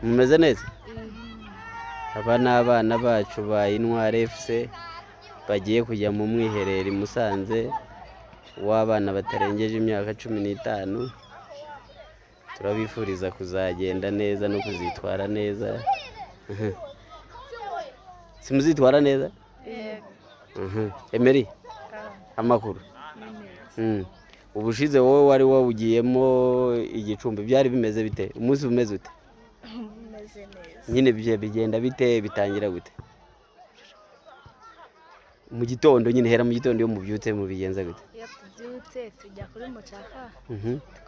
mumeze neza aba ni abana bacu ba Intwari FC bagiye kujya mu mwiherero i Musanze w'abana batarengeje imyaka 15 turabifuriza kuzagenda neza no kuzitwara neza simuzitwara neza Emery amakuru ubushize wowe wari wawugiyemo igicumbi byari bimeze bite umunsi umeze ute umeze neza nyine bigenda bite bitangira gute mu gitondo nyine hera mu gitondo yo mubyutse mu bigenza gute iyo tubyutse tujya kuri mucaka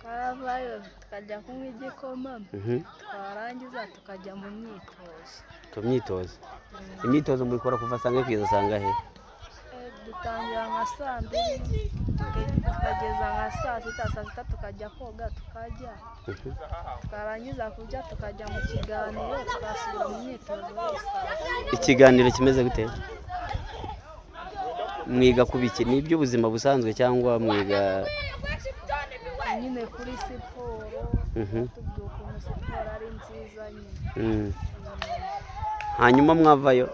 twavayo tukajya kunywa igikoma twarangiza tukajya mu myitozo imyitozo mubikora kuva sange kwiza sanga he dutangira nka saa 2 tukageza nka saa 6 tukajya koga tukajya twarangiza kujya tukajya mu kiganiro tugasubira mu myitozo yose ikiganiro kimeze gute mwiga kubiki ni iby'ubuzima busanzwe cyangwa mwiga nyine kuri siporo tubyuka mu siporo ari nziza nyine hanyuma mwavayo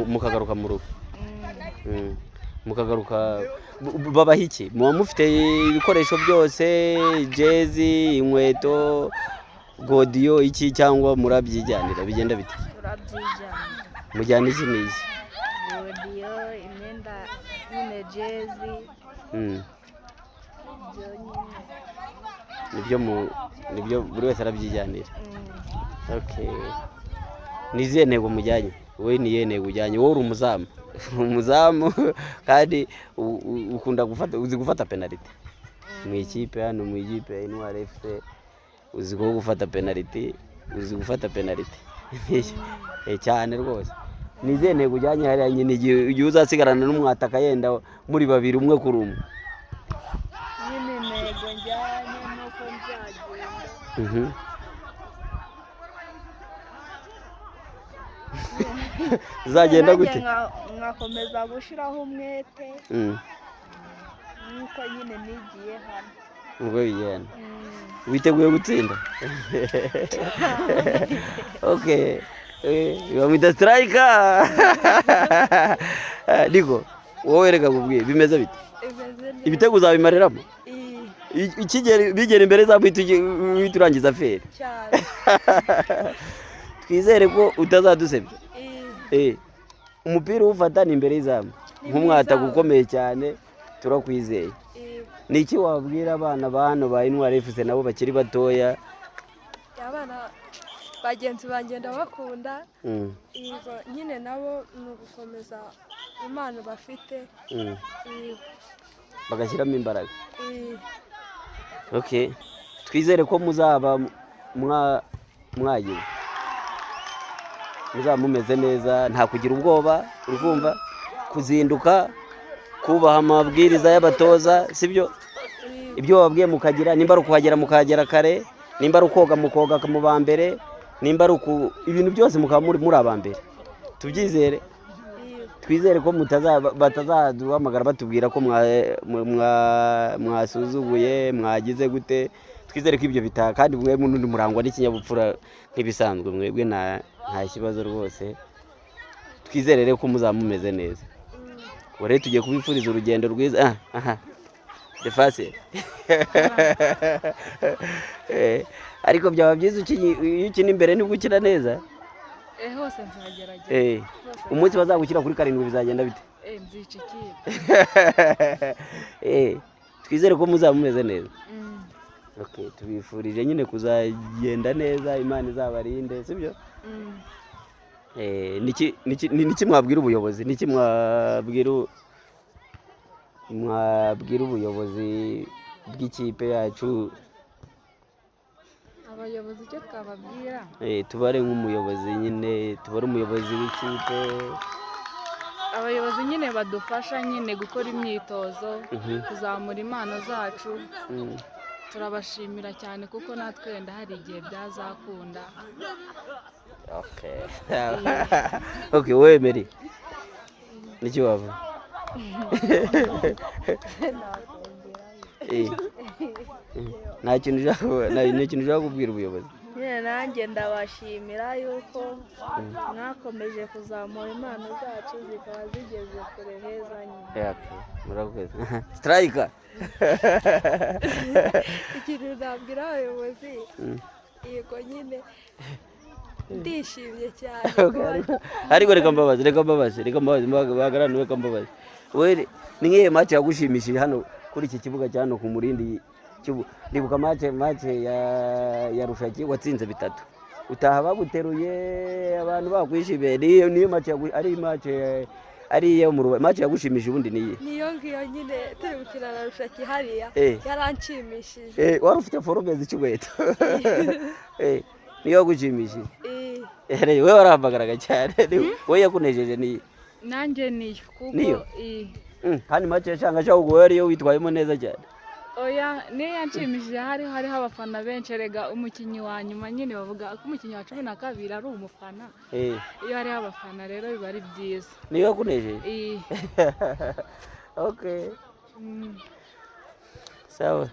mukagaruka mu rugo mukagaruka babaho iki muba mufite ibikoresho byose jezi inkweto godiyo iki cyangwa murabyijyanira bigenda bite turabyijyana mujyana iki n'iki godiyo imyenda nyine jezi nibyo buri wese arabyijyanira okay niziye ntego mujyanye wowe niye ntego ujyanye wowe uri umuzamu kandi ukunda uzi gufata penalty mu ikipe hano mu ikipe ya Intwari FC uzi gufata penalty cyane rwose niziye ntego ujyanye hariya nyine igihe uzasigarana n'umwataka yenda muri babiri umwe kuri umwe nyine ntego njyanye nuko nzagenda zagenda gute nkakomeza gushiraho umwete nuko nyine nigiye hano ubwo bigenda witeguye gutsinda okay bamwita striker Digo wowe reka kubwiye bimeze bite ibitego uzabimariramo bigera imbere za biturangiza feri cyane twizere ko utazadusebya umupira ufata ni imbere y'izamu nk'umwata gukomeye cyane turakwizeye niki wabwira abana ba hano ba Intwari FC nabo bakiri batoya abana bagenzi bagenda bakunda izo nyine nabo ni ugukomeza impano bafite bagashyiramo imbaraga okay twizere ko muzaba mwagiye muzaba mumeze neza nta kugira ubwoba urumva kuzinduka kubaha amabwiriza y'abatoza sibyo ibyo wabwiye mukagira nimba ari kuhagera mukagera kare nimba ari ukoga mukoga mu bambere nimba ari ibintu byose mukaba muri abambere tubyizere twizere ko batazaduhamagara batubwira ko mwasuzuguye mwagize gute twizere ko ibyo bitaha kandi mwe n'undi murangwa n'ikinyabupfura nk'ibisanzwe mwebwe nta kibazo rwose twizere rero ko muzaba mumeze neza rero tugiye kubifuriza urugendo rwiza defase ariko byaba byiza iyo ukina imbere nibwo ukina neza hose nzagerageza umunsi bazagukira kuri 7 bizagenda bite nzica ikipe twizere ko muzaba mumeze neza okay tubifurije nyine kuzagenda neza imana izabarinde sibyo niki mwabwira ubuyobozi niki mwabwira ubuyobozi bw'ikipe yacu abayobozi cyo twababwira tubare nk'umuyobozi nyine tubare umuyobozi w'ikipe abayobozi nyine badufasha nyine gukora imyitozo kuzamura impano zacu turabashimira cyane kuko natwe wenda hari igihe byazakunda okay wowe Mary niki wava nta kintu ushaka kubwira ubuyobozi? nyine nanjye ndabashimira yuko mwakomeje kuzamura impano zacu zikaba zigeze kure heza nyine. Murakoze. Striker. Ikintu nabwira abayobozi yego nyine ndishimye cyane. Ariko reka mbabaze bahagarane reka mbabaze. Wewe ni nkiye match yagushimishije hano kuri iki kibuga cyano ku Murindi ndibuka match ya Rushaki watsinze 3 utaha baguteruye abantu bakwishimiye niyo match ari iyo mu Rubavu match yagushimishije ubundi niyo ngiyo nyine turi gukina na Rushaki hariya yaranshimishije. Wari ufite forume z'ikigweto niyo yagushimishije. Wewe warahamagaraga cyane wowe yakunejeje nanjye niyo kuko kandi match yashanga cyangwa ariyo witwayemo neza cyane. Oya niyo yanshimishije hariho abafana benshi rega umukinnyi wa nyuma nyine bavuga ko umukinnyi wa 12 ari umufana. Iyo hariho abafana rero biba ari byiza. Niyo yakunejeje? Okay. Sawa.